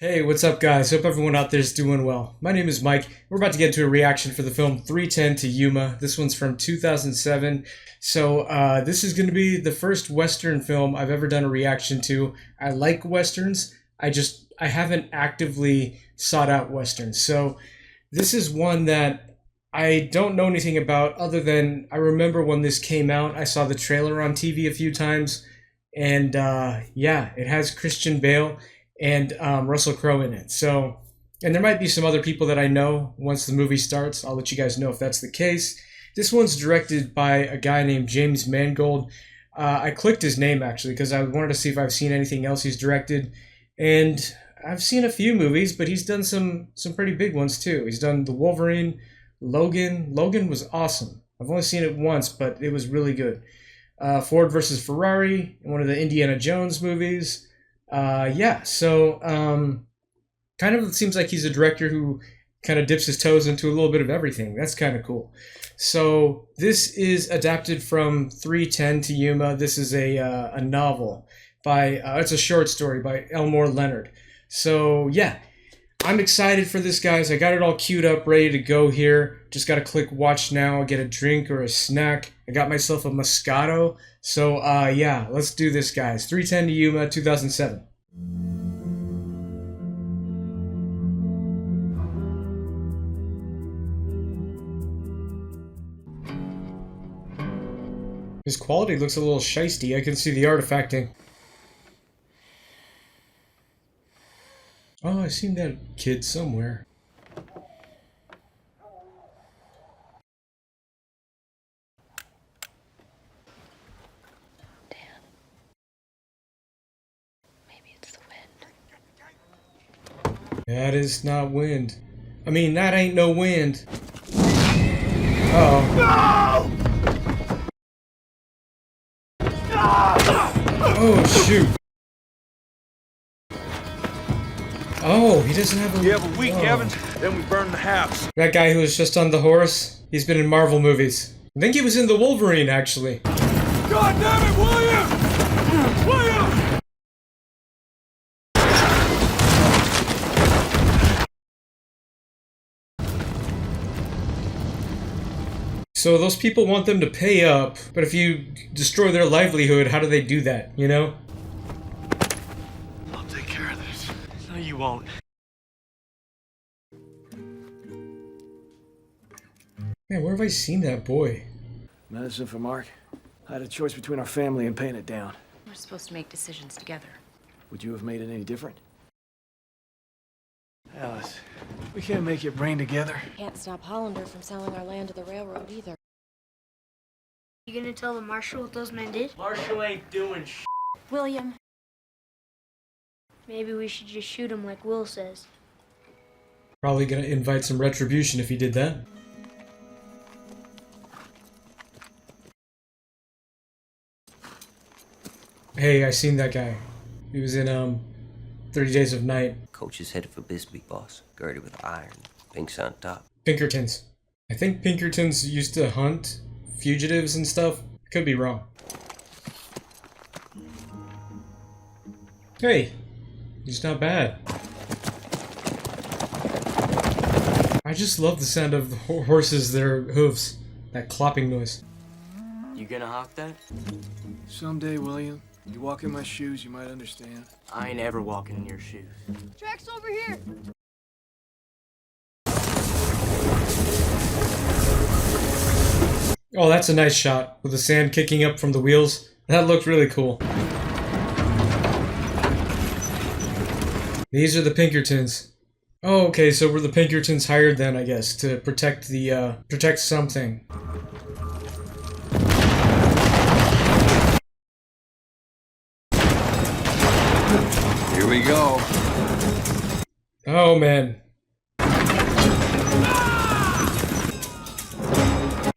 Hey, what's up guys? Hope everyone out there is doing well. My name is Mike. We're about to get into a reaction for the film 310 to Yuma. This one's from 2007. So this is going to be the first Western film I've ever done a reaction to. I like Westerns. I haven't actively sought out Westerns. So this is one that I don't know anything about other than I remember when this came out, I saw the trailer on TV a few times. And yeah, it has Christian Bale and Russell Crowe in it. So, and there might be some other people that I know once the movie starts. I'll let you guys know if that's the case. This one's directed by a guy named James Mangold. I clicked his name actually because I wanted to see if I've seen anything else he's directed. And I've seen a few movies, but he's done some pretty big ones too. He's done The Wolverine, Logan. Logan was awesome. I've only seen it once, but it was really good. Ford versus Ferrari, one of the Indiana Jones movies. Yeah, so kind of seems like he's a director who kind of dips his toes into a little bit of everything. That's kind of cool. So this is adapted from 310 to Yuma. This is a novel by, it's a short story by Elmore Leonard. So yeah, I'm excited for this, guys. I got it all queued up, ready to go here. Just got to click watch now, get a drink or a snack. I got myself a Moscato. So yeah, let's do this, guys. 310 to Yuma, 2007. His quality looks a little shisty. I can see the artifacting. Oh, I've seen that kid somewhere. That is not wind. I mean, that ain't no wind. Uh-oh. No! Oh, shoot. Oh, he doesn't have a... You have a week, Evans, then we burn the house. That guy who was just on the horse, he's been in Marvel movies. I think he was in The Wolverine, actually. God damn it, William! William! So those people want them to pay up, but if you destroy their livelihood, how do they do that, you know? I'll take care of this. No, you won't. Man, where have I seen that boy? Medicine for Mark. I had a choice between our family and paying it down. We're supposed to make decisions together. Would you have made it any different? Alice, we can't make it rain together. Can't stop Hollander from selling our land to the railroad either. You gonna tell the marshal what those men did? Marshall ain't doing sh**. William. Maybe we should just shoot him like Will says. Probably gonna invite some retribution if he did that. Hey, I seen that guy. He was in 30 Days of Night. Coach is headed for Bisbee, boss. Girded with iron. Pinks on top. Pinkertons. I think Pinkertons used to hunt fugitives and stuff. Could be wrong. Hey, he's not bad. I just love the sound of the horses, their hooves. That clopping noise. You gonna hawk that? Someday, William, you walk in my shoes, you might understand. I ain't ever walking in your shoes. Tracks over here! Oh, that's a nice shot with the sand kicking up from the wheels. That looked really cool. These are the Pinkertons. Oh, okay, so were the Pinkertons hired then, I guess, to protect the, protect something. Here we go. Oh, man.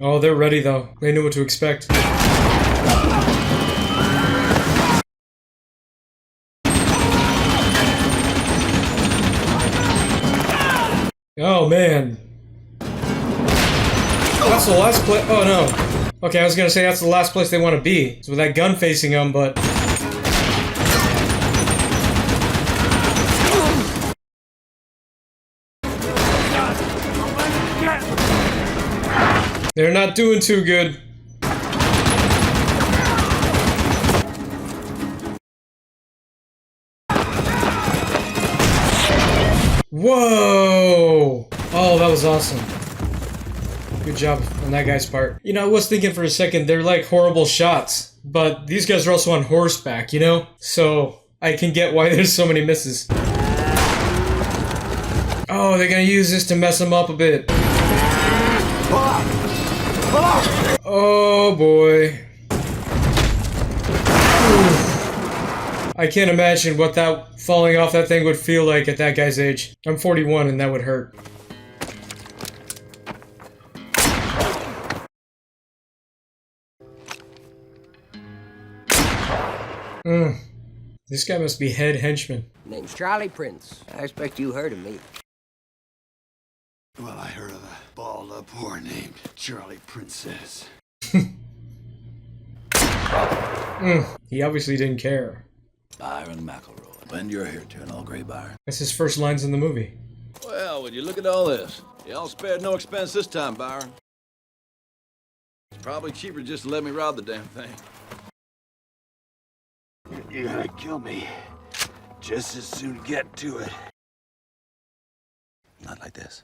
Oh, they're ready, though. They knew what to expect. Oh, man. That's the last place. Oh, no. Okay, I was gonna say that's the last place they want to be. It's with that gun facing them, but... They're not doing too good. Whoa! Oh, that was awesome. Good job on that guy's part. You know, I was thinking for a second, they're like horrible shots, but these guys are also on horseback, you know? So I can get why there's so many misses. Oh, they're gonna use this to mess them up a bit. Oh boy. Oof. I can't imagine what that falling off that thing would feel like at that guy's age. I'm 41 and that would hurt. This guy must be head henchman. Name's Charlie Prince. I expect you heard of me. Well, I heard of a balled-up whore named Charlie Princess. He obviously didn't care. Byron McElroy. Lend your hair to an all gray Byron. That's his first lines in the movie. Well, would you look at all this? Y'all spared no expense this time, Byron. It's probably cheaper just to let me rob the damn thing. You're gonna kill me. Just as soon get to it. Not like this.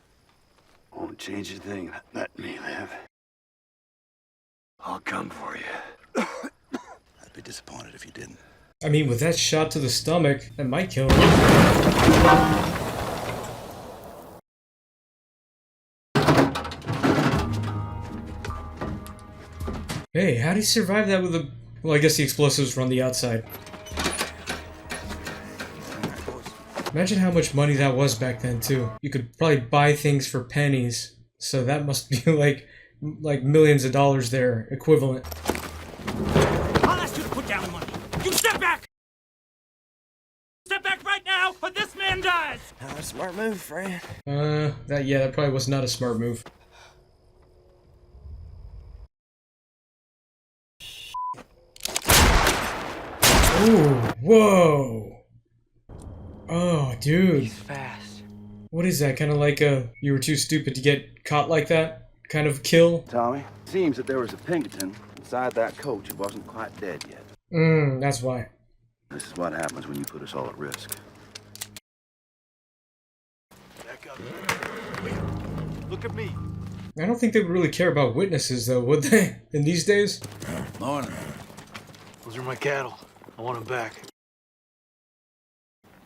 Won't change a thing. Let me live. I'll come for you. I'd be disappointed if you didn't. I mean, with that shot to the stomach, that might kill him. Hey, how'd he survive that with the... Well, I guess the explosives were on the outside. Imagine how much money that was back then, too. You could probably buy things for pennies. So that must be like millions of dollars there, equivalent. I'll ask you to put down the money. You step back! Step back right now, or this man dies! Not a smart move, friend. That probably was not a smart move. Ooh, whoa! Oh, dude. He's fast. What is that? Kind of like a you were too stupid to get caught like that kind of kill? Tommy, seems that there was a Pinkerton inside that coach who wasn't quite dead yet. That's why. This is what happens when you put us all at risk. Back up. Wait. Look at me. I don't think they would really care about witnesses, though, would they? In these days? Morning. Those are my cattle. I want them back.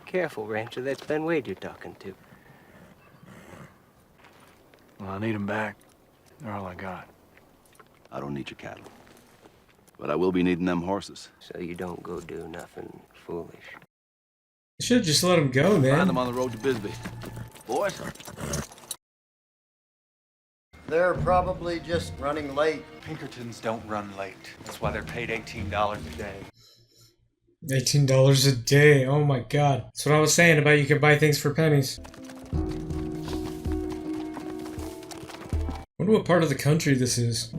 Careful, Rancher. That's Ben Wade you're talking to. Well, I need them back. They're all I got. I don't need your cattle. But I will be needing them horses. So you don't go do nothing foolish. You should have just let him go, man. Find them on the road to Bisbee. Boys? They're probably just running late. Pinkertons don't run late. That's why they're paid $18 a day. $18 a day. Oh my god. That's what I was saying about you can buy things for pennies. Wonder what part of the country this is.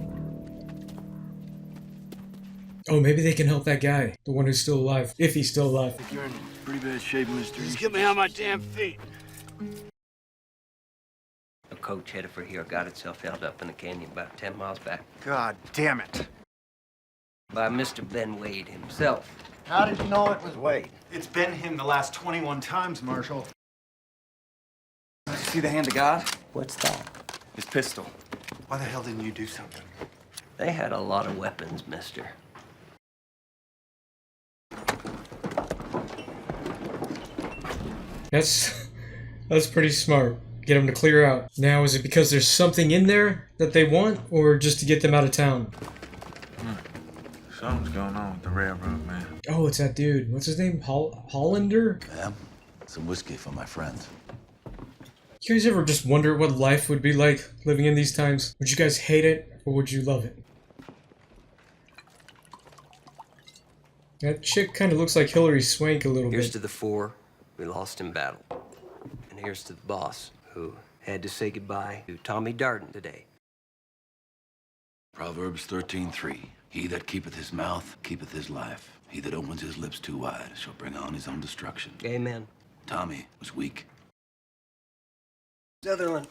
Oh, maybe they can help that guy. The one who's still alive. If he's still alive. You're in pretty bad shape, mister. Just get me on my damn feet. A coach headed for here got itself held up in a canyon about 10 miles back. God damn it. By Mr. Ben Wade himself. How did you know it was Wade? It's been him the last 21 times, Marshal. Did you see the hand of God? What's that? His pistol. Why the hell didn't you do something? They had a lot of weapons, mister. That's pretty smart. Get them to clear out. Now, is it because there's something in there that they want, or just to get them out of town? Something's going on with the railroad, man. Oh, it's that dude. What's his name? Hollander? Ma'am, some whiskey for my friends. You guys ever just wonder what life would be like living in these times? Would you guys hate it, or would you love it? That chick kind of looks like Hilary Swank a little Here's bit. to the 4 we lost in battle. And here's to the boss who had to say goodbye to Tommy Darden today. Proverbs 13:3. He that keepeth his mouth keepeth his life. He that opens his lips too wide shall bring on his own destruction. Amen. Tommy was weak. Sutherland.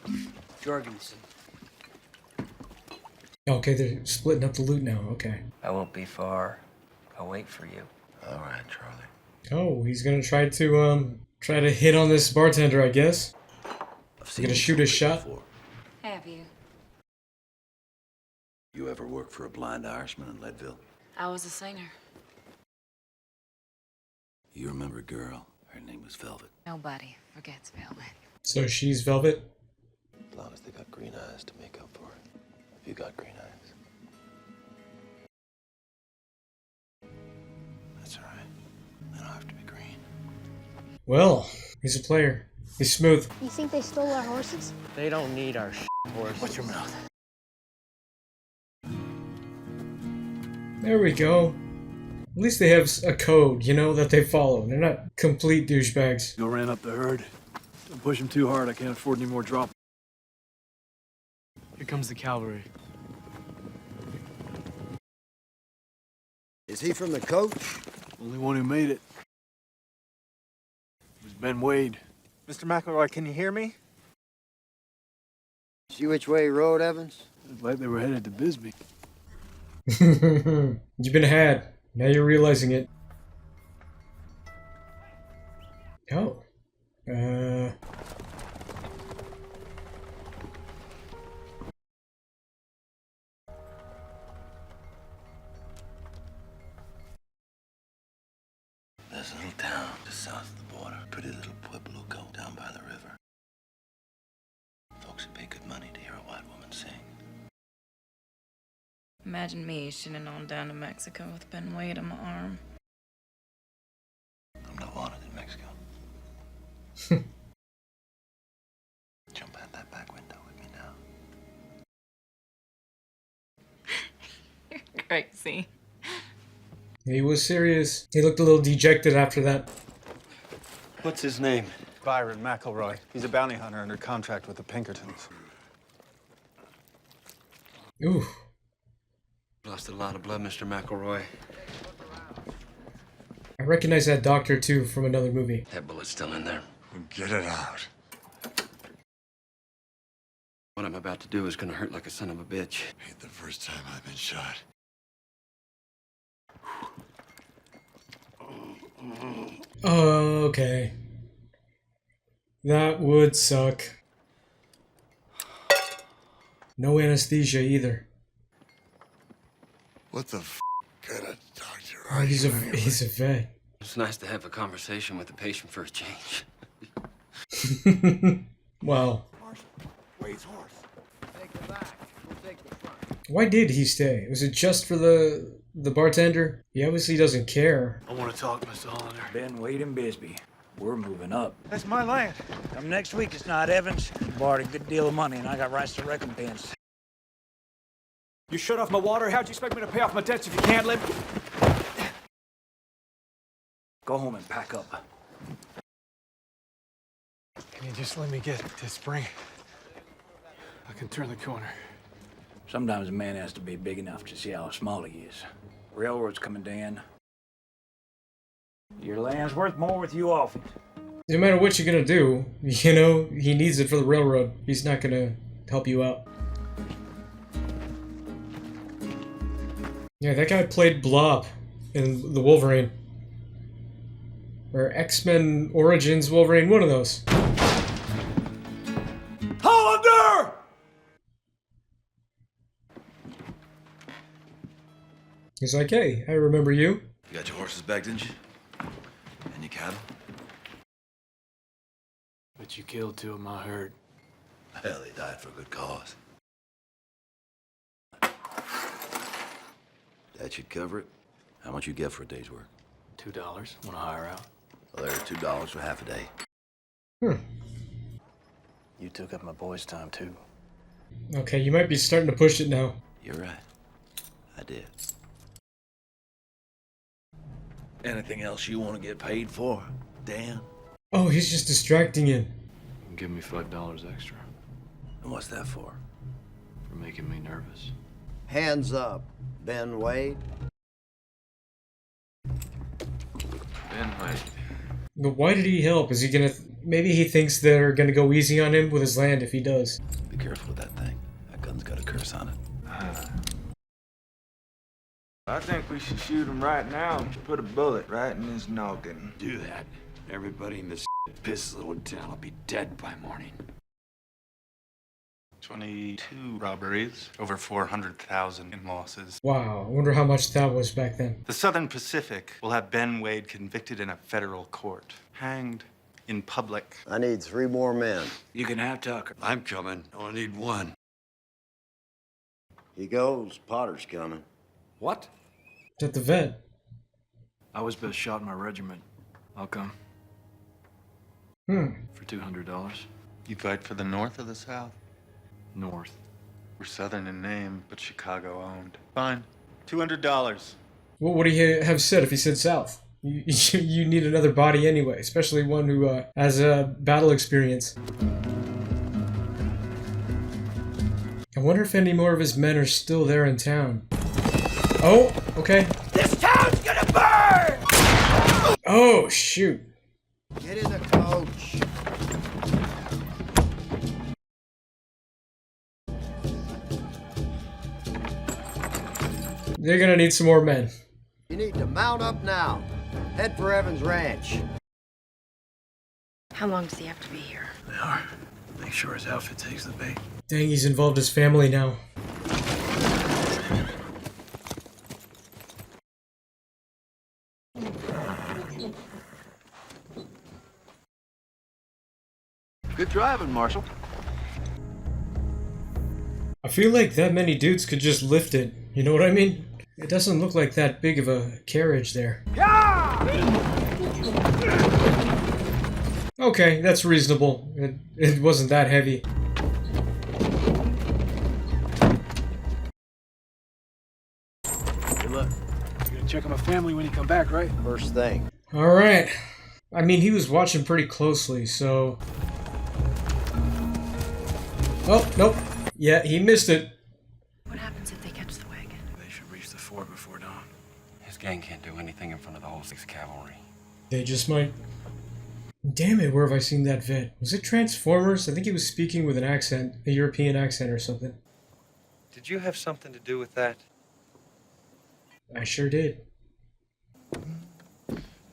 Jorgensen. Okay, they're splitting up the loot now. Okay. I won't be far. I'll wait for you. All right, Charlie. Oh, he's gonna try to hit on this bartender, I guess. He's gonna shoot his shot. Have you? You ever work for a blind Irishman in Leadville? I was a singer. You remember a girl? Her name was Velvet. Nobody forgets Velvet. So she's Velvet. As long as they got green eyes to make up for it. If you got green eyes. That's all right. They don't have to be green. Well, he's a player. He's smooth. You think they stole our horses? They don't need our horse. Watch your mouth. There we go. At least they have a code, you know, that they follow. They're not complete douchebags. Go ran up the herd. Don't push him too hard. I can't afford any more drop. Here comes the cavalry. Is he from the coach? Only one who made it was Ben Wade. Mr. McElroy, can you hear me? See which way he rode, Evans? Looked like they were headed to Bisbee. You've been had. Now you're realizing it. Oh. There's a little town just south of the border. Pretty little pueblo down by the river. Folks would pay good money to hear a white woman sing. Imagine me shooting on down to Mexico with Ben Wade on my arm. I'm not wanted in Mexico. Jump out that back window with me now. You're crazy. He was serious. He looked a little dejected after that. What's his name? Byron McElroy. He's a bounty hunter under contract with the Pinkertons. Ooh. Lost a lot of blood, Mr. McElroy. I recognize that doctor, too, from another movie. That bullet's still in there. Get it out. What I'm about to do is gonna hurt like a son of a bitch. Ain't the first time I've been shot. Okay. That would suck. No anesthesia either. What the f*** kind of doctor Oh, are he's you a anyway? vet. It's nice to have a conversation with the patient for a change. Wow. Wade's horse. Take the back. We'll take the front. Why did he stay? Was it just for the bartender? He obviously doesn't care. I want to talk, Mr. Hollander. Ben Wade and Bisbee. We're moving up. That's my land. Come next week, it's not Evans. Borrowed a good deal of money, and I got rights to recompense. You shut off my water? How'd you expect me to pay off my debts if you can't live? Go home and pack up. Can you just let me get to spring? I can turn the corner. Sometimes a man has to be big enough to see how small he is. Railroad's coming down. Your land's worth more with you off it. No matter what you're gonna do, you know, he needs it for the railroad. He's not gonna help you out. Yeah, that guy played Blob in the Wolverine. Or X-Men Origins Wolverine, one of those. Hollander! He's like, hey, I remember you. You got your horses back, didn't you? And your cattle? But you killed two of my herd. Hell, they died for a good cause. That should cover it. How much you get for a day's work? $2. Want to hire out? Well, there's $2 for half a day. You took up my boy's time, too. Okay, you might be starting to push it now. You're right. I did. Anything else you want to get paid for, Dan? Oh, he's just distracting him. Give me $5 extra And what's that for? for making me nervous. Hands up, Ben Wade. Ben Wade. But why did he help? Is he gonna... Maybe he thinks they're gonna go easy on him with his land if he does. Be careful with that thing. That gun's got a curse on it. I think we should shoot him right now and put a bullet right in his noggin. Do that. Everybody in this piss little town will be dead by morning. 22 robberies, over 400,000 in losses. Wow, I wonder how much that was back then. The Southern Pacific will have Ben Wade convicted in a federal court, hanged in public. I need 3 more men. You can have Tucker. I'm coming. Only need 1. He goes. Potter's coming. What? It's at the vet. I was best shot in my regiment. I'll come. For $200. You fight for the North or the South? North. We're Southern in name, but Chicago owned. Fine. $200. What would he have said if he said South? You need another body anyway, especially one who has a battle experience. I wonder if any more of his men are still there in town. Oh, okay. This town's gonna burn! Oh, shoot. Get in the coach. They're gonna need some more men. You need to mount up now. Head for Evans Ranch. How long does he have to be here? They are. Make sure his outfit takes the bait. Dang, he's involved his family now. Good driving, Marshal. I feel like that many dudes could just lift it. You know what I mean? It doesn't look like that big of a carriage there. Okay, that's reasonable. It wasn't that heavy. Good luck. You're gonna check on my family when you come back, right? First thing. Alright. I mean, he was watching pretty closely, so... Oh, nope. Yeah, he missed it. What happens if they catch the wagon? They should reach the fort before dawn. His gang can't do anything in front of the whole 6th Cavalry. They just might... Damn it, where have I seen that vet? Was it Transformers? I think he was speaking with an accent, a European accent or something. Did you have something to do with that? I sure did.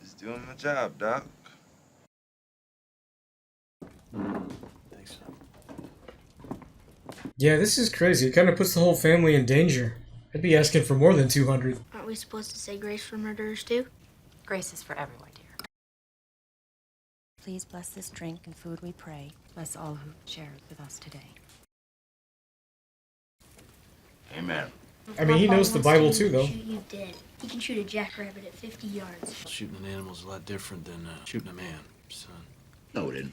Just doing my job, Doc. Thanks. Yeah, this is crazy. It kind of puts the whole family in danger. I'd be asking for more than 200. Aren't we supposed to say grace for murderers too? Grace is for everyone, dear. Please bless this drink and food, we pray. Bless all who share it with us today. Amen. I mean, he knows the Bible too, though. Shoot you dead. He can shoot a jackrabbit at 50 yards. Shooting an animal is a lot different than shooting a man, son. No, it isn't.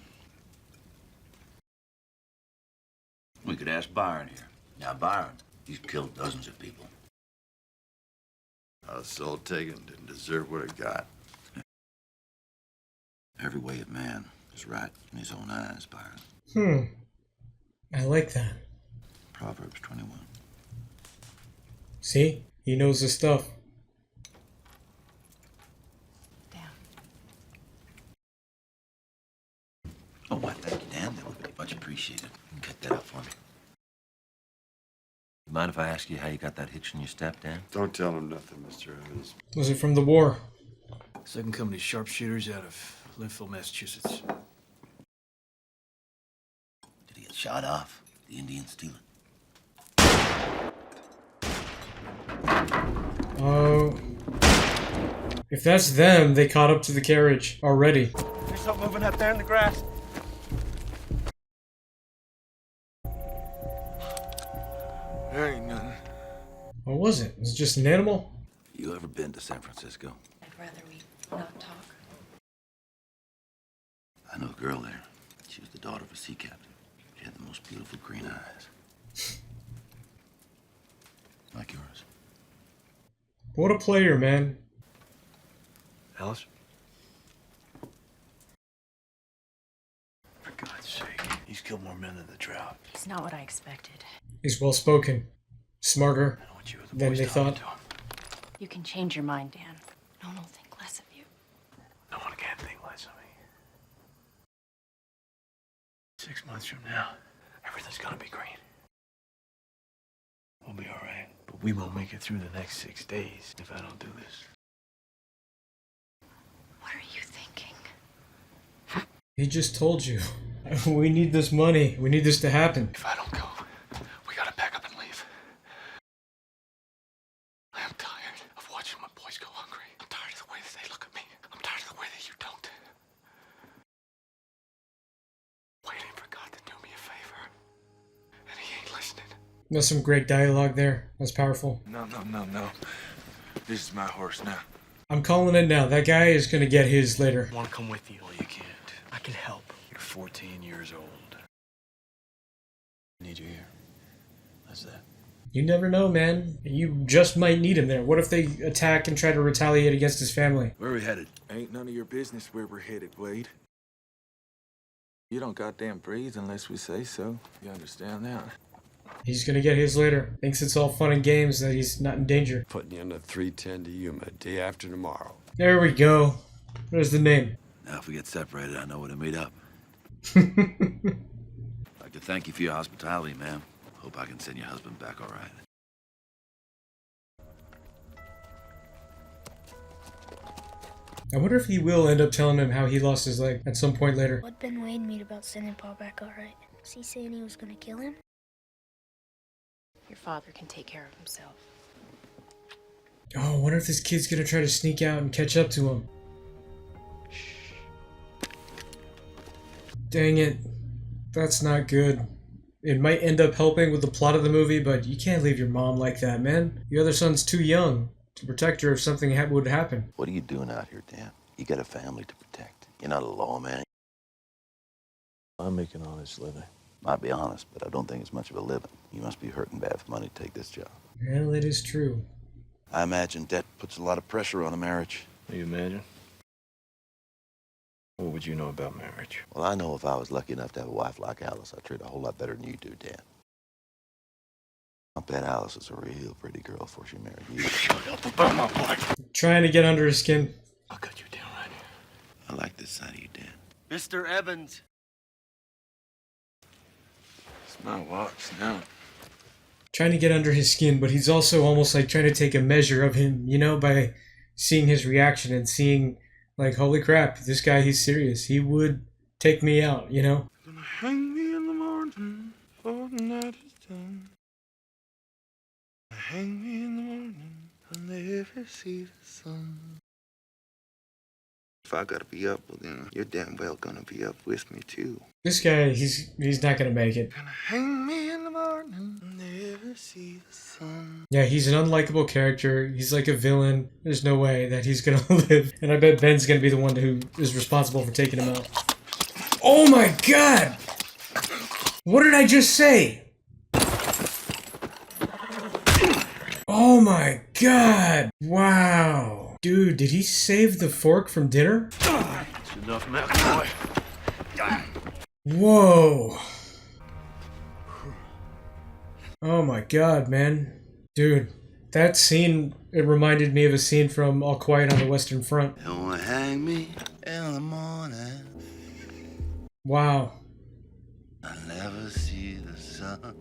We could ask Byron here. Now, Byron, he's killed dozens of people. A soul taken didn't deserve what it got. Every way of man is right in his own eyes, Byron. I like that. Proverbs 21. See? He knows his stuff. Damn. Oh, why, thank you, Dan. That would be much appreciated. You can cut that out for me. You mind if I ask you how you got that hitch in your step, Dan? Don't tell him nothing, Mr. Evans. Was it from the war? 2nd Company sharpshooters out of Linville, Massachusetts. Did he get shot off? The Indians steal it? Oh. If that's them, they caught up to the carriage already. There's something moving up there in the grass. There ain't nothing. What was it? Was it just an animal? You ever been to San Francisco? I'd rather we not talk. I know a girl there. She was the daughter of a sea captain. She had the most beautiful green eyes. Like yours. What a player, man. Alice? For God's sake, he's killed more men than the drought. It's not what I expected. He's well spoken. Smarter I want you with the than boys they talking thought. to him. You can change your mind, Dan. No one will think less of you. No one can think less of me. 6 months from now, everything's gonna be green. We'll be all right. But we won't make it through the next 6 days if I don't do this. What are you thinking? He just told you. We need this money. We need this to happen. If I don't go, we gotta pack up and leave. I am tired of watching my boys go hungry. I'm tired of the way that they look at me. I'm tired of the way that you don't. Waiting for God to do me a favor. And he ain't listening. There's some great dialogue there. That's powerful. No. This is my horse now. I'm calling it now. That guy is gonna get his later. I want to come with you. Well, you can't. I can help. You're 14 years old. I need you here. That's that. You never know, man. You just might need him there. What if they attack and try to retaliate against his family? Where are we headed? Ain't none of your business where we're headed, Wade. You don't goddamn breathe unless we say so. You understand that? He's gonna get his later. Thinks it's all fun and games, that he's not in danger. Putting you on a 310 to Yuma, day after tomorrow. There we go. There's the name. Now, if we get separated, I know where to meet up. I'd like to thank you for your hospitality, ma'am. Hope I can send your husband back all right. I wonder if he will end up telling him how he lost his leg at some point later. What'd Ben Wade mean about sending Pa back all right? Was he saying he was gonna kill him? Your father can take care of himself. Oh, I wonder if this kid's gonna try to sneak out and catch up to him. Dang it. That's not good. It might end up helping with the plot of the movie, but you can't leave your mom like that, man. Your other son's too young to protect her if something would happen. What are you doing out here, Dan? You got a family to protect. You're not a lawman. I'm making an honest living. Might be honest, but I don't think it's much of a living. You must be hurting bad for money to take this job. Well, it is true. I imagine debt puts a lot of pressure on a marriage. You imagine? What would you know about marriage? Well, I know if I was lucky enough to have a wife like Alice, I'd treat her a whole lot better than you do, Dan. I bet Alice is a real pretty girl before she married you. Shut up about my boy. Trying to get under his skin. I'll cut you down right here. I like this side of you, Dan. Mr. Evans. It's my watch now. Trying to get under his skin, but he's also almost like trying to take a measure of him, you know, by seeing his reaction and seeing, like, holy crap, this guy, he's serious. He would take me out, you know? Gonna hang me in the morning, for the night is done. Hang me in the morning, I'll never see the sun. If I gotta be up, well then you're damn well gonna be up with me too. This guy, he's not gonna make it. Gonna hang me in the morning, I'll never see the sun. Yeah, he's an unlikable character. He's like a villain. There's no way that he's gonna live. And I bet Ben's gonna be the one who is responsible for taking him out. Oh my god! What did I just say? Oh my god! Wow. Dude, did he save the fork from dinner? That's enough, McAvoy. Whoa. Oh my god, man. Dude, that scene, it reminded me of a scene from All Quiet on the Western Front. You wanna hang me in the morning? Wow. I'll never see the sun.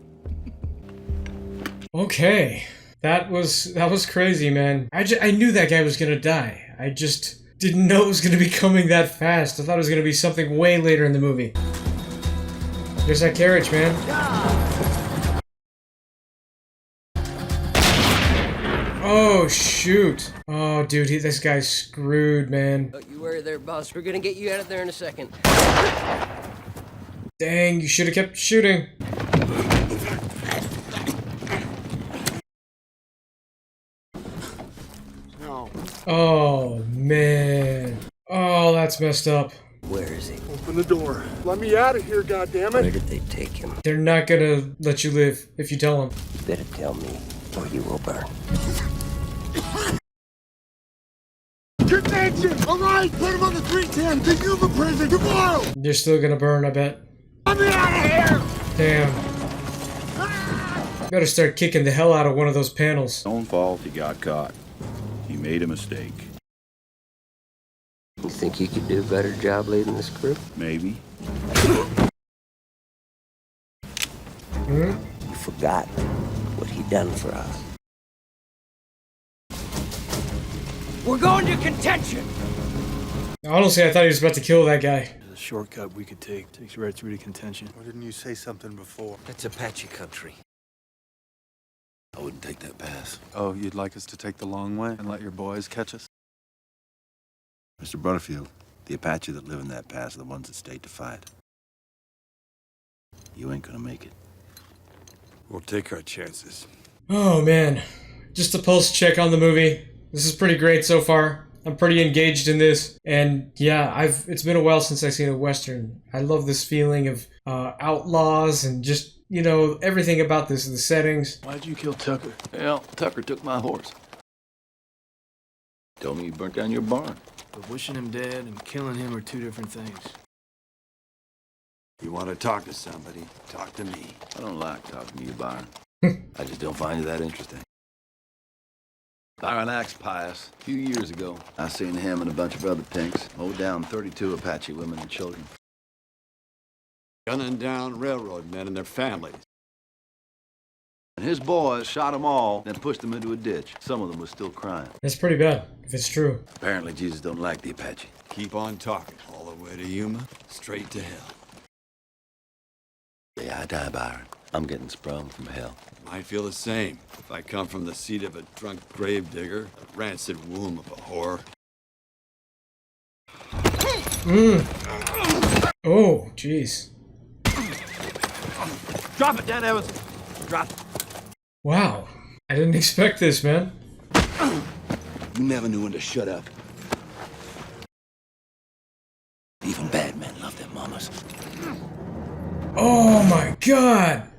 Okay. That was crazy, man. I knew that guy was gonna die. I just didn't know it was gonna be coming that fast. I thought it was gonna be something way later in the movie. There's that carriage, man. Oh, shoot. Oh, dude, this guy's screwed, man. Don't you worry there, boss. We're gonna get you out of there in a second. Dang, you should have kept shooting. No. Oh, man. Oh, that's messed up. Where is he? Open the door. Let me out of here, goddammit. Where did they take him? They're not gonna let you live if you tell them. You better tell me, or you will burn. Convention! All right, put him on the 310 to Yuma prison tomorrow! You're still gonna burn, I bet. Let me out of here! Damn. Better start kicking the hell out of one of those panels. Own fault, he got caught. He made a mistake. You think you could do a better job leading this group? Maybe. You forgot. what he done for us. We're going to contention! Honestly, I thought he was about to kill that guy. There's a shortcut we could take. Takes right through to contention. Why didn't you say something before? That's Apache country. I wouldn't take that pass. Oh, you'd like us to take the long way and let your boys catch us? Mr. Butterfield, the Apache that live in that pass are the ones that stayed to fight. You ain't gonna make it. We'll take our chances. Oh man, just a pulse check on the movie. This is pretty great so far. I'm pretty engaged in this, and yeah, it's been a while since I've seen a Western. I love this feeling of outlaws and just, you know, everything about this, the settings. Why'd you kill Tucker? Well, Tucker took my horse. Told me you burnt down your barn. But wishing him dead and killing him are two different things. You want to talk to somebody, talk to me. I don't like talking to you, Byron. I just don't find you that interesting. Byron acts pious. A few years ago, I seen him and a bunch of other tinks mow down 32 Apache women and children. Gunning down railroad men and their families. And his boys shot them all, then pushed them into a ditch. Some of them were still crying. That's pretty bad, if it's true. Apparently, Jesus don't like the Apache. Keep on talking. All the way to Yuma, straight to hell. The day I die, Byron, I'm getting sprung from hell. I feel the same. If I come from the seat of a drunk gravedigger, a rancid womb of a whore. Oh, jeez. Drop it, Dan Evans. Drop it. Wow. I didn't expect this, man. You never knew when to shut up. Even bad men love their mamas. Oh my god!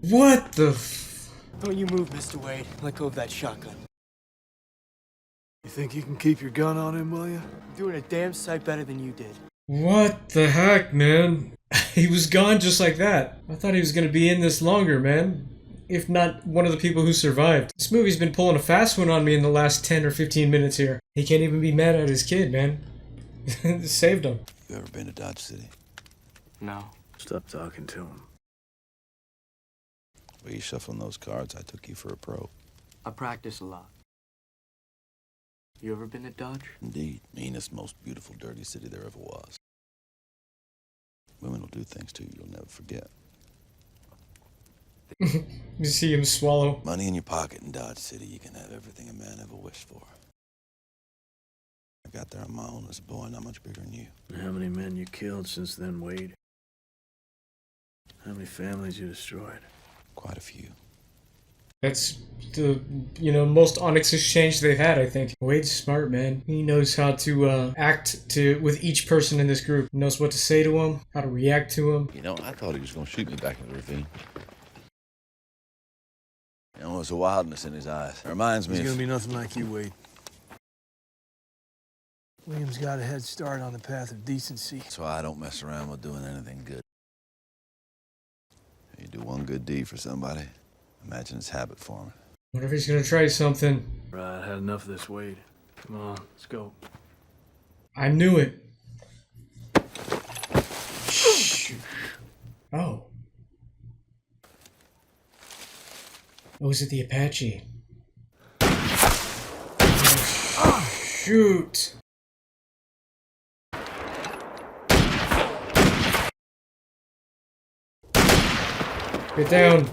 What the f... Don't you move, Mr. Wade. Let go of that shotgun. You think you can keep your gun on him, will you? You're doing a damn sight better than you did. What the heck, man? He was gone just like that. I thought he was gonna be in this longer, man. If not one of the people who survived. This movie's been pulling a fast one on me in the last 10 or 15 minutes here. He can't even be mad at his kid, man. Saved him. You ever been to Dodge City? No. Stop talking to him. Were you shuffling those cards? I took you for a pro. I practice a lot. You ever been to Dodge? Indeed. Meanest, most beautiful, dirty city there ever was. Women will do things to you you'll never forget. You see him swallow. Money in your pocket in Dodge City, you can have everything a man ever wished for. I got there on my own as a boy, not much bigger than you. How many men you killed since then, Wade? How many families you destroyed? Quite a few. That's the, you know, most honest exchange they've had, I think. Wade's smart, man. He knows how to act with each person in this group. He knows what to say to them, how to react to them. You know, I thought he was going to shoot me back in the ravine. You know, there's a wildness in his eyes. It reminds me He's of... gonna be nothing like you, Wade. William's got a head start on the path of decency. That's why I don't mess around with doing anything good. You do one good deed for somebody, imagine it's habit forming. What if he's gonna try something? Right, I had enough of this, Wade. Come on, let's go. I knew it. Shh. Oh. Oh, is it the Apache? Oh, shoot. Get down.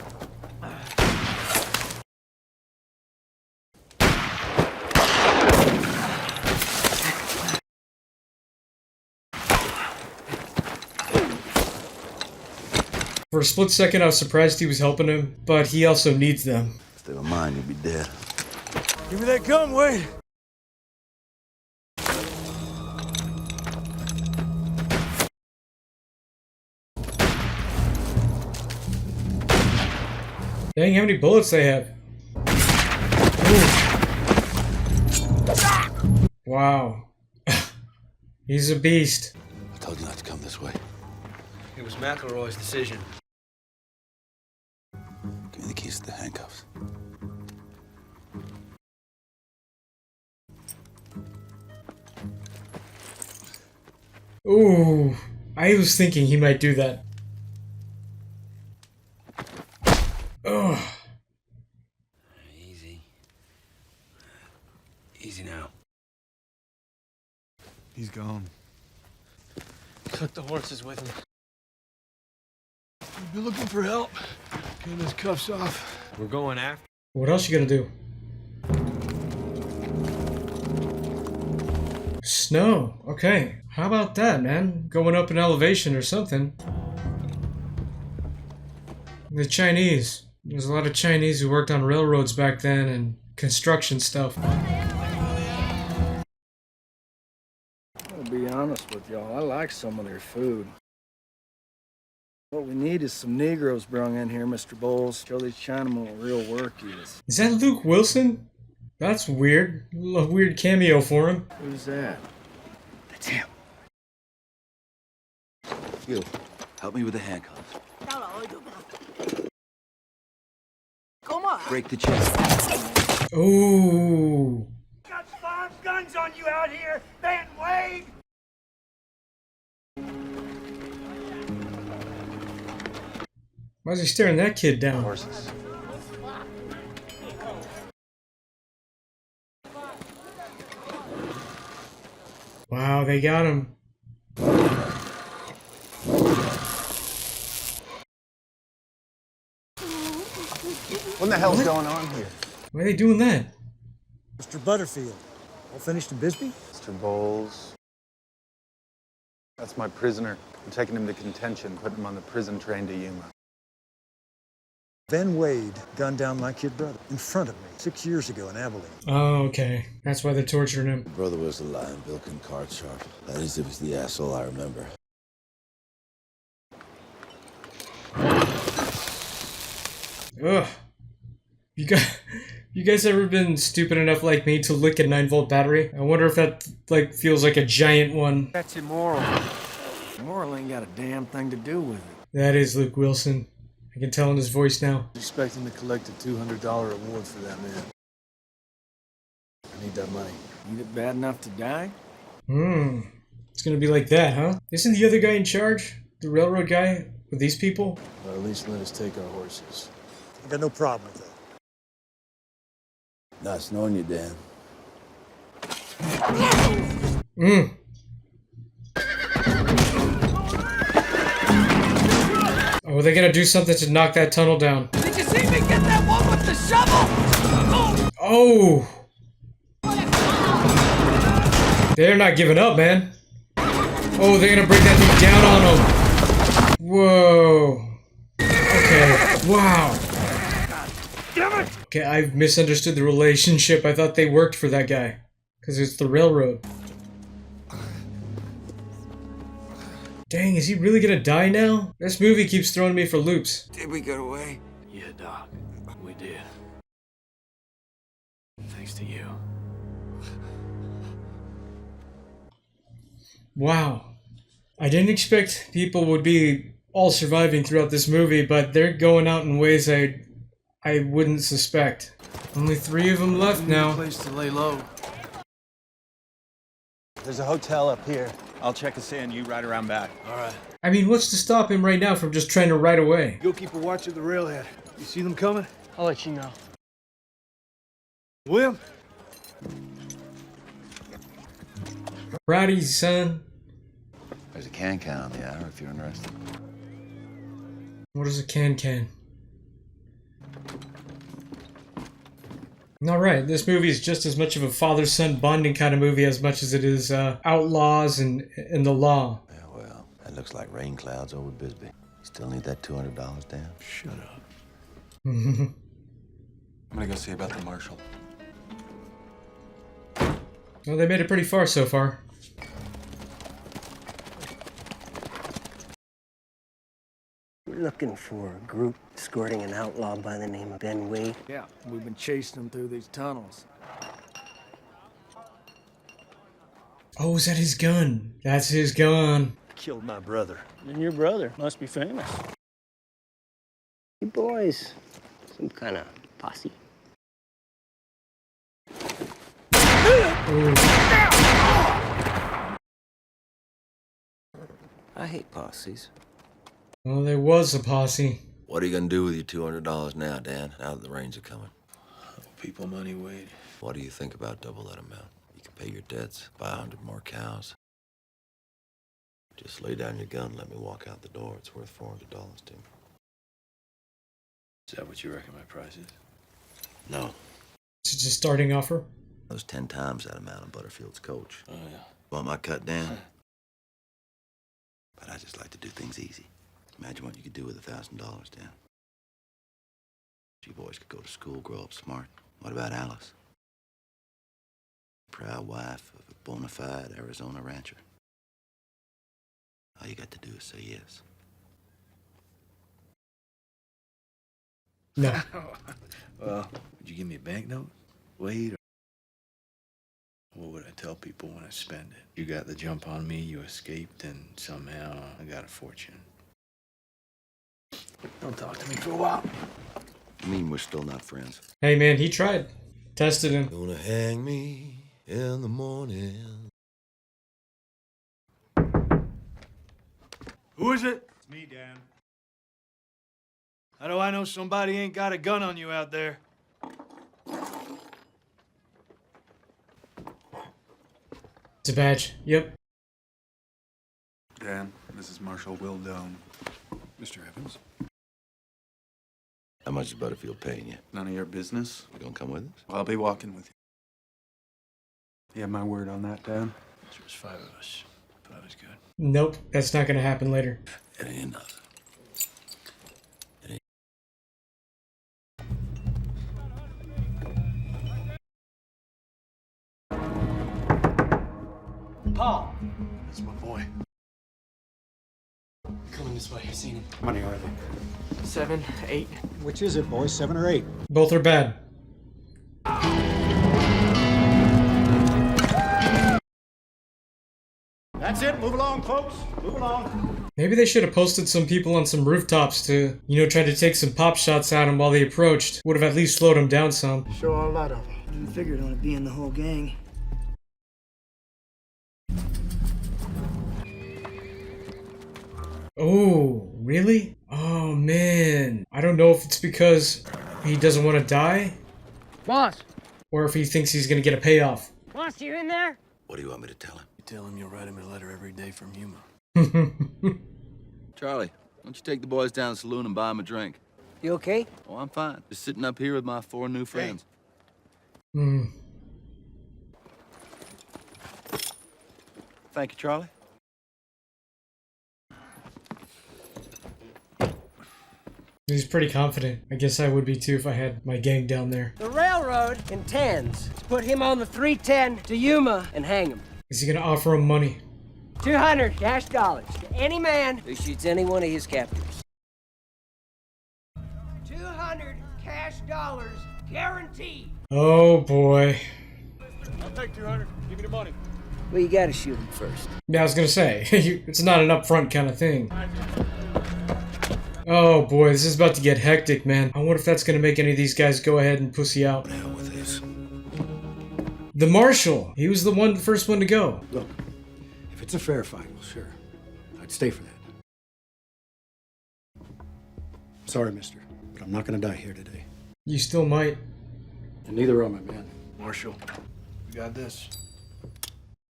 For a split second, I was surprised he was helping him, but he also needs them. If they were mine, you'd be dead. Give me that gun, Wade! Dang, how many bullets they have. Ooh. Wow. He's a beast. I told you not to come this way. It was McElroy's decision. Give me the keys to the handcuffs. Ooh. I was thinking he might do that. Ugh. Easy now. He's gone. Took the horses with him. We've been looking for help. Getting his cuffs off. We're going after. What else you gonna do? Snow. Okay. How about that, man? Going up in elevation or something. The Chinese. There's a lot of Chinese who worked on railroads back then and construction stuff. I'll be honest with y'all, I like some of their food. What we need is some Negroes brung in here, Mr. Bowles. Show these Chinamen what real work is. Is that Luke Wilson? That's weird. A weird cameo for him. Who's that? That's him. You, help me with the handcuffs. Break the chain. Ooh. Got 5 guns on you out here, Ben Wade! Why is he staring that kid down? Horses. Wow, they got him. What the hell's going on here? Why are they doing that? Mr. Butterfield, all finished in Bisbee? Mr. Bowles. That's my prisoner. I'm taking him to contention, putting him on the prison train to Yuma. Ben Wade gunned down my kid brother in front of me 6 years ago in Abilene. Oh, okay. That's why they're torturing him. Your brother was the lion, Bilkin card sharp. That is, if he's the asshole I remember. Ugh. You guys ever been stupid enough like me to lick a 9-volt battery? I wonder if that feels like a giant one. That's immoral. Moral ain't got a damn thing to do with it. That is Luke Wilson. I can tell in his voice now. Expecting to collect a $200 reward for that man. I need that money. Need it bad enough to die? It's gonna be like that, huh? Isn't the other guy in charge? The railroad guy with these people? Or at least let us take our horses. I got no problem with that. Nice knowing you, Dan. Oh, they're gonna do something to knock that tunnel down. Did you see me get that one with the shovel? Oh! They're not giving up, man. Oh, they're gonna bring that thing down on them. Whoa. Okay. Wow. Damn it! Okay, I've misunderstood the relationship. I thought they worked for that guy. Because it's the railroad. Dang, is he really gonna die now? This movie keeps throwing me for loops. Did we get away? Yeah, Doc. We did. Thanks to you. Wow. I didn't expect people would be all surviving throughout this movie, but they're going out in ways I wouldn't suspect. Only 3 of them left now. Place to lay low. There's a hotel up here. I'll check us in. You ride around back. All right. I mean, what's to stop him right now from just trying to ride away? Go keep a watch at the railhead. You see them coming? I'll let you know. William? Proud of you, son. There's a can-can on the hour if you're interested. What is a can-can? Alright, this movie is just as much of a father-son bonding kind of movie as much as it is outlaws and the law. Yeah, well, that looks like rain clouds over Bisbee. Still need that $200, Dan? Shut up. I'm gonna go see about the marshal. Well, they made it pretty far so far. We're looking for a group escorting an outlaw by the name of Ben Wade. Yeah, we've been chasing them through these tunnels. Oh, is that his gun? That's his gun. Killed my brother. And your brother must be famous. You boys, some kind of posse. I hate posses. Well, there was a posse. What are you gonna do with your $200 now, Dan, now that the rains are coming? People money, Wade. What do you think about double that amount? You can pay your debts, buy 100 more cows. Just lay down your gun and let me walk out the door. It's worth $400 to me. Is that what you reckon my price is? No. It's just a starting offer. That was 10 times that amount on Butterfield's coach. Oh, yeah. Want my cut down? But I just like to do things easy. Imagine what you could do with $1,000 down. You boys could go to school, grow up smart. What about Alice? Proud wife of a bona fide Arizona rancher. All you got to do is say yes. No. Well, would you give me a banknote? Wait. What would I tell people when I spend it? You got the jump on me, you escaped, and somehow I got a fortune. Don't talk to me for a while. You mean we're still not friends? Hey man, he tried. Tested him. Gonna hang me in the morning. Who is it? It's me, Dan. How do I know somebody ain't got a gun on you out there? It's a badge. Yep. Dan, this is Marshal Will Doan. Mr. Evans? How much is Butterfield paying you? None of your business. You gonna come with us? I'll be walking with you. You have my word on that, Dan? There was 5 of us. Thought I was good. Nope. That's not gonna happen later. It ain't nothing. Paul. That's my boy. Coming this way. I've seen him. How many are there? 7, 8. Which is it, boys? 7 or 8? Both are bad. That's it. Move along, folks. Move along. Maybe they should have posted some people on some rooftops to, try to take some pop shots at him while they approached. Would have at least slowed him down some. Show a lot of them. Didn't figure it on being the whole gang. Oh, really? Oh, man. I don't know if it's because he doesn't want to die, Boss! or if he thinks he's going to get a payoff. Boss, you in there? What do you want me to tell him? You tell him you'll write him a letter every day from Yuma. Charlie, why don't you take the boys down to the saloon and buy them a drink? You okay? Oh, I'm fine. Just sitting up here with my 4 new friends. Thank you, Charlie. He's pretty confident. I guess I would be too if I had my gang down there. The railroad intends to put him on the 310 to Yuma and hang him. Is he going to offer him money? 200 cash dollars to any man who shoots any one of his captors. 200 cash dollars guaranteed. Oh, boy. I'll take 200. Give me the money. Well, you gotta shoot him first. Yeah, I was going to say, it's not an upfront kind of thing. Oh boy, this is about to get hectic, man. I wonder if that's gonna make any of these guys go ahead and pussy out. What the hell with this? The Marshal! He was the first one to go. Look, if it's a fair fight, well, sure. I'd stay for that. Sorry, mister, but I'm not gonna die here today. You still might. And neither are my men. Marshal, we got this.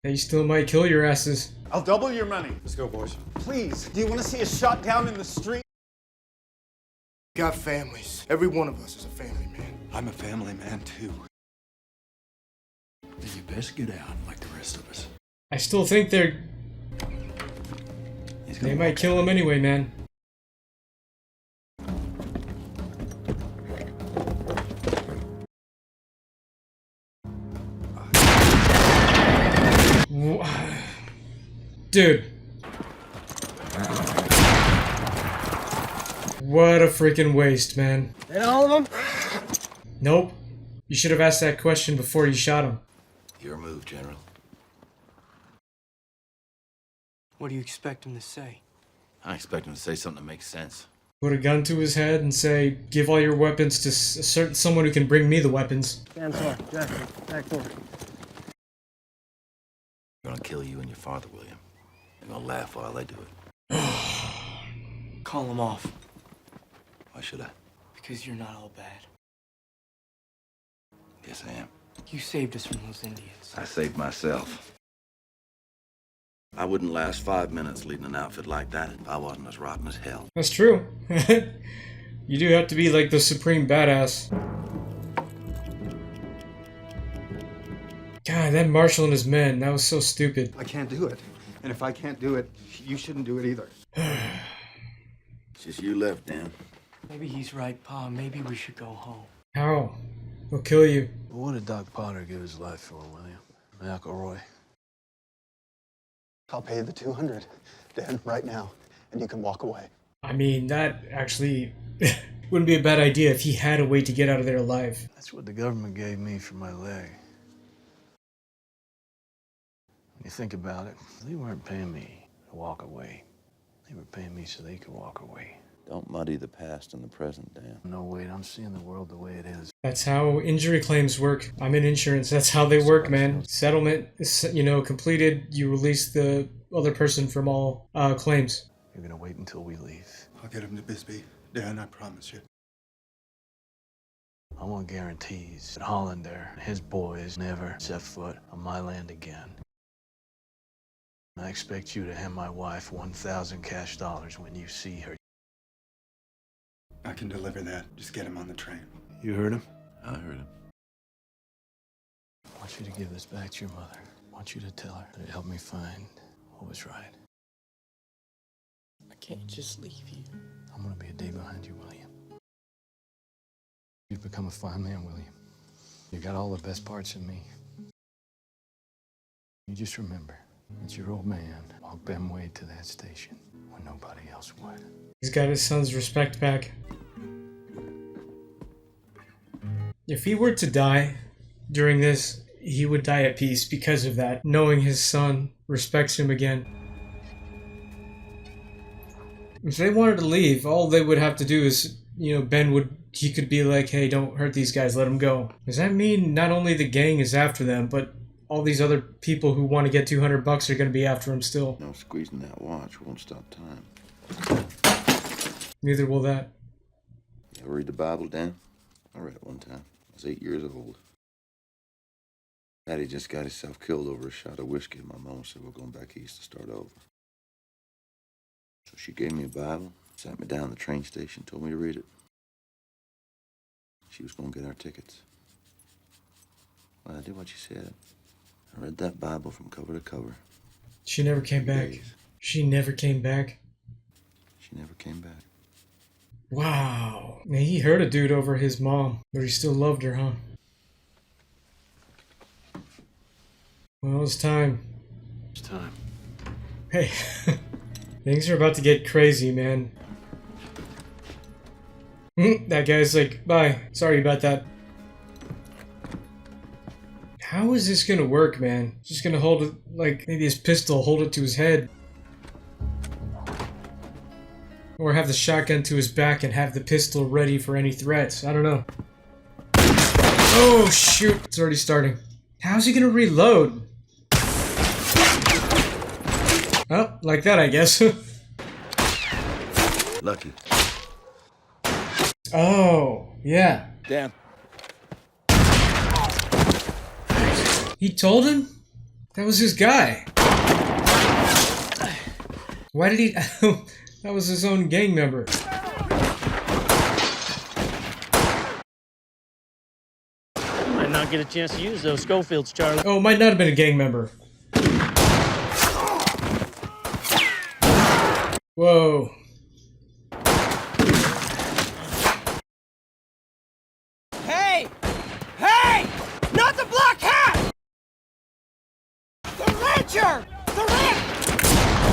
You still might kill your asses. I'll double your money. Let's go, boys. Please, do you want to see us shot down in the street? Got families. Every one of us is a family man. I'm a family man, too. Then you best get out like the rest of us. I still think they might kill him anyway, man. Dude. What a freaking waste, man. That all of them? Nope. You should have asked that question before you shot him. Your move, General. What do you expect him to say? I expect him to say something that makes sense. Put a gun to his head and say, give all your weapons to someone who can bring me the weapons. Stand for Jackson. Back door. I'm gonna kill you and your father, William. They're gonna laugh while I do it. Call him off. Why should I? Because you're not all bad. Yes, I am. You saved us from those Indians. I saved myself. I wouldn't last 5 minutes leading an outfit like that if I wasn't as rotten as hell. That's true. You do have to be like the supreme badass. God, that marshal and his men, that was so stupid. I can't do it. And if I can't do it, you shouldn't do it either. It's just you left, Dan. Maybe he's right, Pa. Maybe we should go home. How? They'll kill you. What did Doc Potter give his life for, William? McElroy? I'll pay you the 200, Dan, right now, and you can walk away. I mean, that actually wouldn't be a bad idea if he had a way to get out of there alive. That's what the government gave me for my leg. When you think about it, they weren't paying me to walk away. They were paying me so they could walk away. Don't muddy the past and the present, Dan. No, wait, I'm seeing the world the way it is. That's how injury claims work. I'm in insurance. That's how they work, man. Settlement is, completed. You release the other person from all claims. You're gonna wait until we leave. I'll get him to Bisbee. Dan, I promise you. I want guarantees that Hollander and his boys never set foot on my land again. I expect you to hand my wife 1,000 cash dollars when you see her. I can deliver that. Just get him on the train. You heard him? I heard him. I want you to give this back to your mother. I want you to tell her that it helped me find what was right. I can't just leave you. I'm gonna be a day behind you, William. You've become a fine man, William. You got all the best parts in me. You just remember that your old man walked Ben Wade to that station when nobody else would. He's got his son's respect back. If he were to die during this, he would die at peace because of that, knowing his son respects him again. If they wanted to leave, all they would have to do is, he could be like, hey, don't hurt these guys, let them go. Does that mean not only the gang is after them, but all these other people who want to get $200 are going to be after him still? No, squeezing that watch won't stop time. Neither will that. You ever read the Bible, Dan? I read it one time. I was 8 years old. Daddy just got himself killed over a shot of whiskey, and my mom said we're going back east to start over. So she gave me a Bible, sat me down at the train station, told me to read it. She was going to get our tickets. Well, I did what she said. I read that Bible from cover to cover. She never came back. She never came back. She never came back. Wow. Now, he hurt a dude over his mom, but he still loved her, huh? Well, it's time. It's time. Hey, things are about to get crazy, man. That guy's like, bye. Sorry about that. How is this gonna work, man? Just gonna hold it, like, maybe his pistol, hold it to his head. Or have the shotgun to his back and have the pistol ready for any threats. I don't know. Oh, shoot. It's already starting. How's he gonna reload? Oh, like that, I guess. Lucky. Oh, yeah. Dan. He told him? That was his guy. Why did he... That was his own gang member. Might not get a chance to use those Schofields, Charlie. Oh, might not have been a gang member. Whoa. Hey! Hey! Not the black hat! The rancher! The rancher!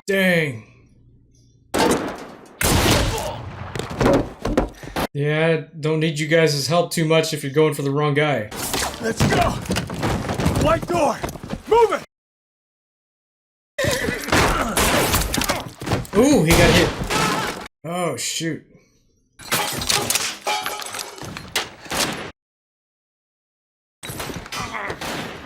Dang. Yeah, don't need you guys' help too much if you're going for the wrong guy. Let's go! White door! Move it! Ooh, he got hit. Oh, shoot.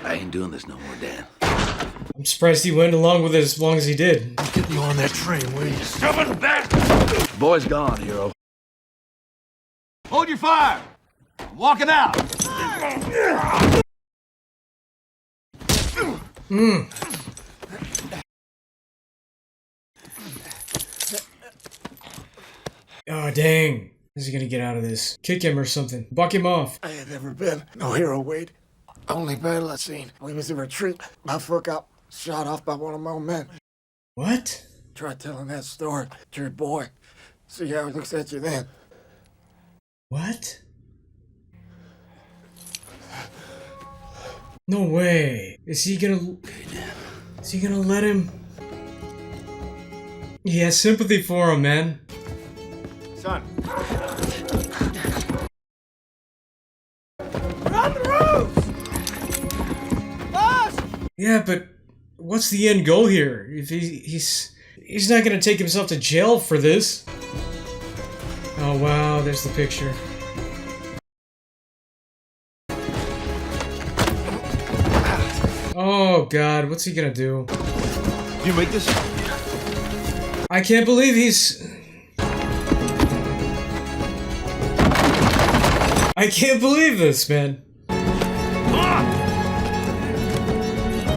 I ain't doing this no more, Dan. I'm surprised he went along with it as long as he did. Get you on that train, will you? Coming back! Boy's gone, hero. Hold your fire! I'm walking out! Oh, dang. How's he gonna get out of this? Kick him or something. Buck him off. I ain't never been no hero, Wade. Only battle I seen. We was in retreat. My foot got shot off by one of my own men. What? Try telling that story to your boy. See how he looks at you then. What? No way. Is he gonna let him? He has sympathy for him, man. Son. We're on the roofs! Boss! Yeah, but what's the end goal here? If he's not gonna take himself to jail for this. Oh wow, there's the picture. Oh god, what's he gonna do? You make this? I can't believe I can't believe this, man.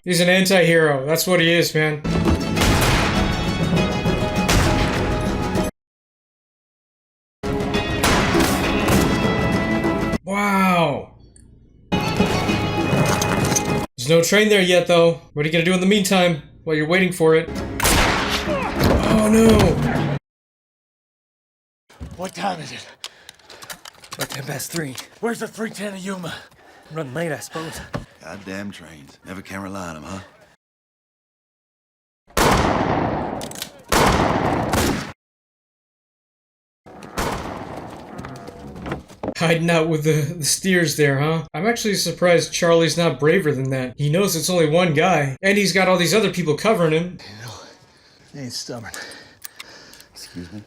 He's an anti-hero. That's what he is, man. Wow. There's no train there yet, though. What are you gonna do in the meantime while you're waiting for it? Oh no! What time is it? About 3:10. Where's the 310 of Yuma? Running late, I suppose. Goddamn trains. Never can rely on them, huh? Hiding out with the steers there, huh? I'm actually surprised Charlie's not braver than that. He knows it's only one guy, and he's got all these other people covering him. You know, he ain't stubborn. Excuse me?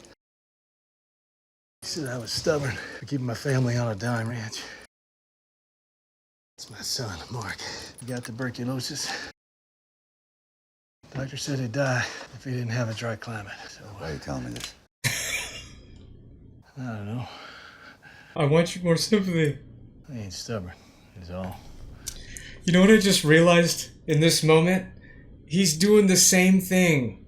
He said I was stubborn for keeping my family on a dime ranch. It's my son, Mark. He got tuberculosis. Doctor said he'd die if he didn't have a dry climate. So Why are you telling me this? I don't know. I want you more sympathy. I ain't stubborn, is all. You know what I just realized in this moment? He's doing the same thing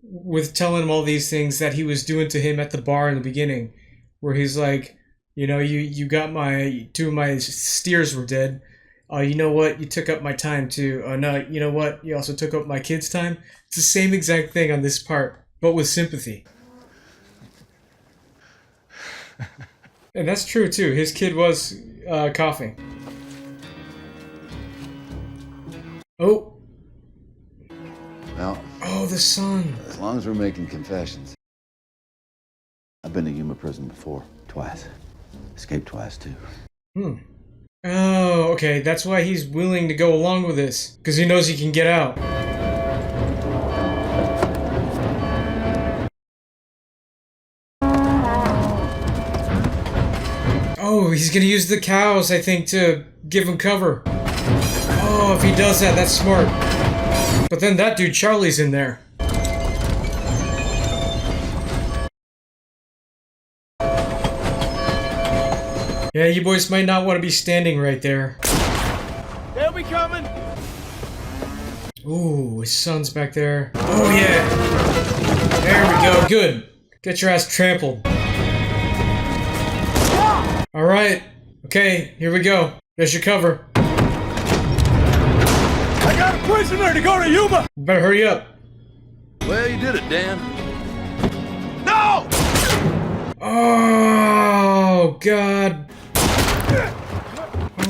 with telling him all these things that he was doing to him at the bar in the beginning. Where he's like, you know, you got two of my steers were dead. You know what? You took up my time too. No, you know what? You also took up my kid's time. It's the same exact thing on this part, but with sympathy. And that's true too. His kid was coughing. Oh. Well. Oh, the sun. As long as we're making confessions. I've been to Yuma prison before. Twice. Escaped twice, too. Oh, okay. That's why he's willing to go along with this. Because he knows he can get out. Oh, he's gonna use the cows, I think, to give him cover. Oh, if he does that, that's smart. But then that dude, Charlie's in there. Yeah, you boys might not want to be standing right there. They'll be coming! Ooh, his son's back there. Oh, yeah! There we go, good. Get your ass trampled. Alright. Okay, here we go. There's your cover. I got a prisoner to go to Yuma! You better hurry up. Well, you did it, Dan. No! Oh, God.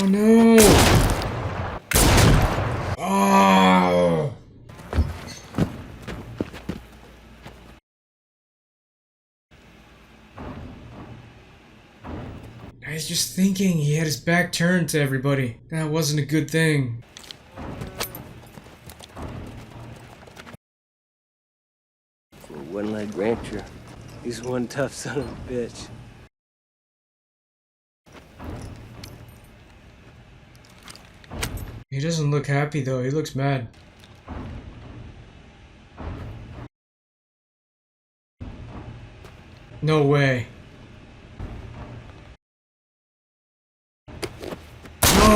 Oh, no. Oh. I was just thinking he had his back turned to everybody. That wasn't a good thing. For a one-leg rancher, he's one tough son of a bitch. He doesn't look happy though, he looks mad. No way. No!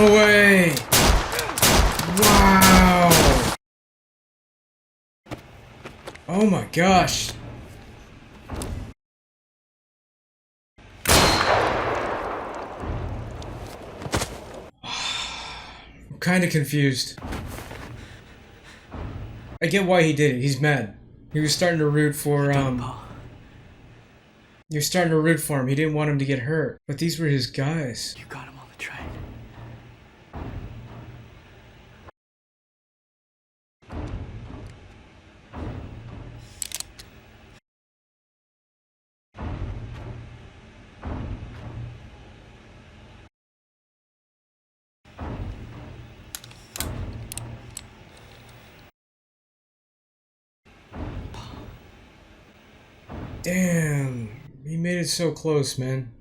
Oh my gosh. I'm kind of confused. I get why he did it. He's mad. He was starting to root for, He was starting to root for him. He didn't want him to get hurt. But these were his guys. You got him on the train. Damn. He made it so close, man.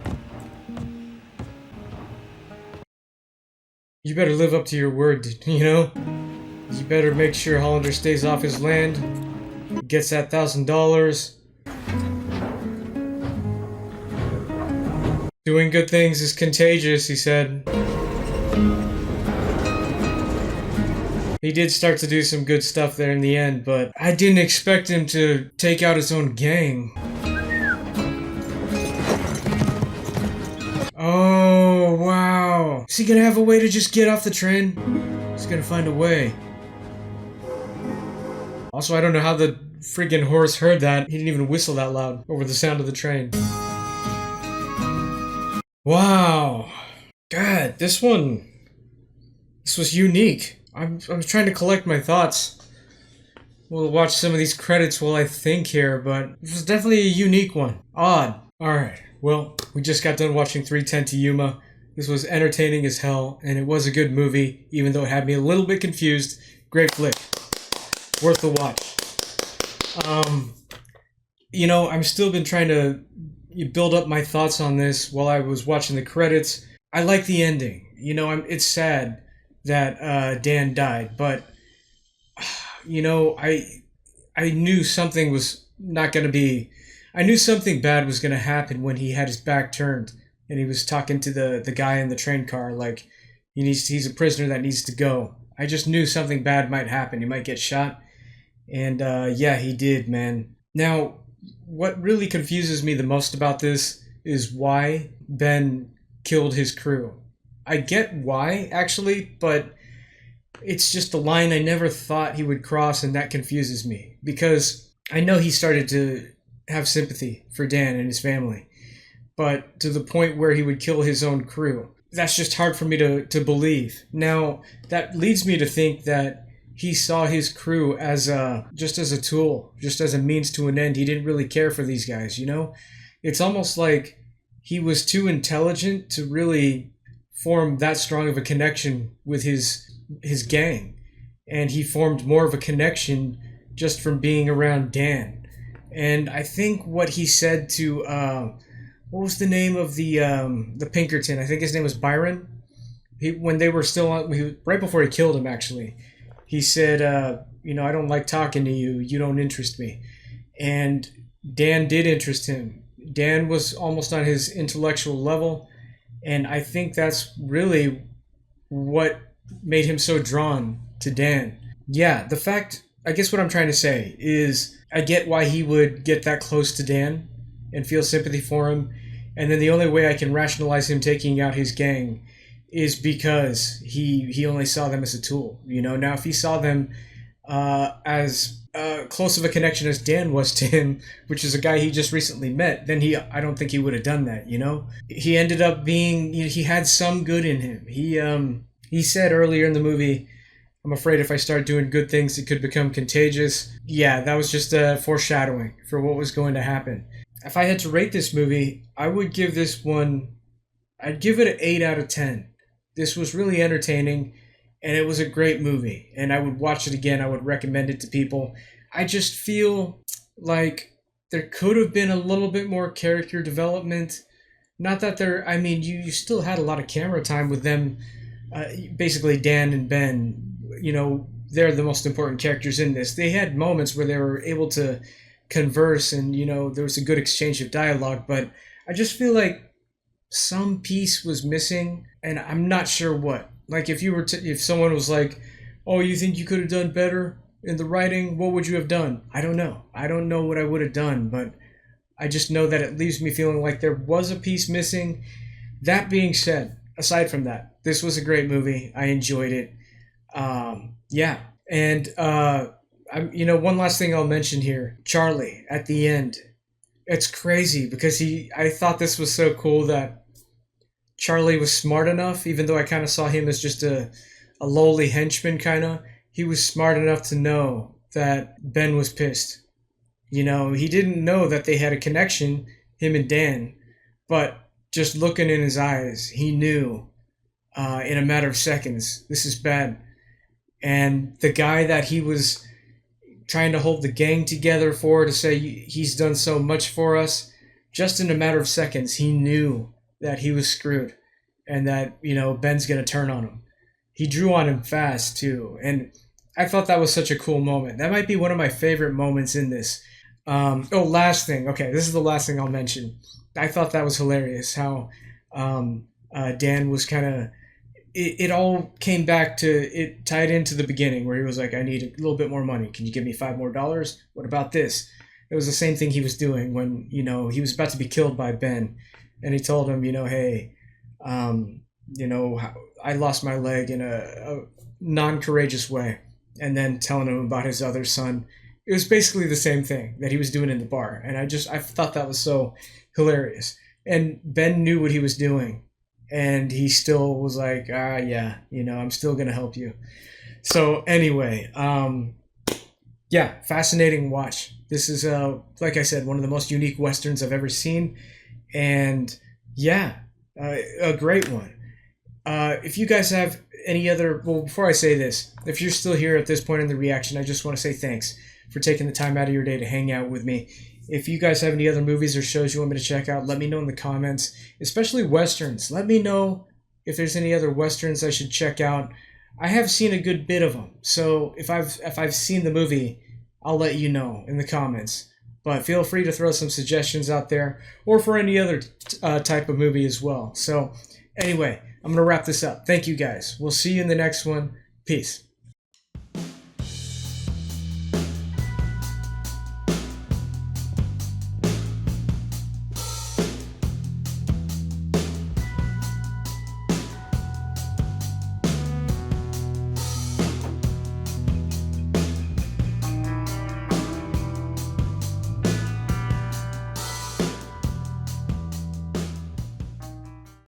You better live up to your word, you know? You better make sure Hollander stays off his land, gets that $1,000. Doing good things is contagious, he said. He did start to do some good stuff there in the end, but I didn't expect him to take out his own gang. Oh, wow. Is he gonna have a way to just get off the train? He's gonna find a way. Also, I don't know how the friggin' horse heard that. He didn't even whistle that loud over the sound of the train. Wow. God, this was unique. I'm trying to collect my thoughts. We'll watch some of these credits while I think here, but it was definitely a unique one. Odd. Alright, well, we just got done watching 3:10 to Yuma. This was entertaining as hell, and it was a good movie, even though it had me a little bit confused. Great flick. Worth the watch. You know, I've still been trying to build up my thoughts on this while I was watching the credits. I like the ending. You know, it's sad that Dan died, but you know, I knew something was not going to be. I knew something bad was going to happen when he had his back turned and he was talking to the guy in the train car like he's a prisoner that needs to go. I just knew something bad might happen. He might get shot, and yeah, he did, man. Now, what really confuses me the most about this is why Ben killed his crew. I get why, actually, but it's just a line I never thought he would cross, and that confuses me. Because I know he started to have sympathy for Dan and his family, but to the point where he would kill his own crew. That's just hard for me to believe. Now, that leads me to think that he saw his crew as just as a tool, just as a means to an end. He didn't really care for these guys, you know? It's almost like he was too intelligent to really form that strong of a connection with his gang. And he formed more of a connection just from being around Dan. And I think what he said to, what was the name of the Pinkerton? I think his name was Byron. When they were still on, right before he killed him, actually, he said, you know, I don't like talking to you. You don't interest me. And Dan did interest him. Dan was almost on his intellectual level. And I think that's really what made him so drawn to Dan. Yeah, the fact, I guess what I'm trying to say is I get why he would get that close to Dan and feel sympathy for him. And then the only way I can rationalize him taking out his gang is because he only saw them as a tool. You know, now if he saw them as close of a connection as Dan was to him, which is a guy he just recently met, then I don't think he would have done that, you know? He ended up being, he had some good in him. He said earlier in the movie, I'm afraid if I start doing good things, it could become contagious. Yeah, that was just a foreshadowing for what was going to happen. If I had to rate this movie, I would give this one, I'd give it an 8 out of 10. This was really entertaining, and it was a great movie, and I would watch it again. I would recommend it to people. I just feel like there could have been a little bit more character development. Not that I mean, you still had a lot of camera time with them, basically Dan and Ben. You know, they're the most important characters in this. They had moments where they were able to converse, and, you know, there was a good exchange of dialogue, but I just feel like some piece was missing, and I'm not sure what. Like, if someone was like, oh, you think you could have done better? in the writing, what would you have done? I don't know. I don't know what I would have done, but I just know that it leaves me feeling like there was a piece missing. That being said, aside from that, this was a great movie. I enjoyed it. Yeah. And, one last thing I'll mention here. Charlie, at the end. It's crazy because I thought this was so cool that Charlie was smart enough, even though I kind of saw him as just a lowly henchman kind of. He was smart enough to know that Ben was pissed. He didn't know that they had a connection, him and Dan, but just looking in his eyes, he knew in a matter of seconds, this is bad. And the guy that he was trying to hold the gang together for, to say he's done so much for us, just in a matter of seconds, he knew that he was screwed and that, Ben's going to turn on him. He drew on him fast, too. And I thought that was such a cool moment. That might be one of my favorite moments in this. Last thing. Okay, this is the last thing I'll mention. I thought that was hilarious how Dan was kind of... It all came back to... It tied into the beginning where he was like, I need a little bit more money. Can you give me $5 more? What about this? It was the same thing he was doing when, he was about to be killed by Ben. And he told him, hey, I lost my leg in a non-courageous way. And then telling him about his other son. It was basically the same thing that he was doing in the bar. And I thought that was so hilarious. And Ben knew what he was doing. And he still was like, yeah, I'm still going to help you. So anyway, fascinating watch. This is, like I said, one of the most unique Westerns I've ever seen. And a great one. If you guys have any other... Well, before I say this, if you're still here at this point in the reaction, I just want to say thanks for taking the time out of your day to hang out with me. If you guys have any other movies or shows you want me to check out, let me know in the comments, especially Westerns. Let me know if there's any other Westerns I should check out. I have seen a good bit of them, so if I've seen the movie, I'll let you know in the comments. But feel free to throw some suggestions out there, or for any other type of movie as well. So anyway, I'm going to wrap this up. Thank you guys. We'll see you in the next one. Peace.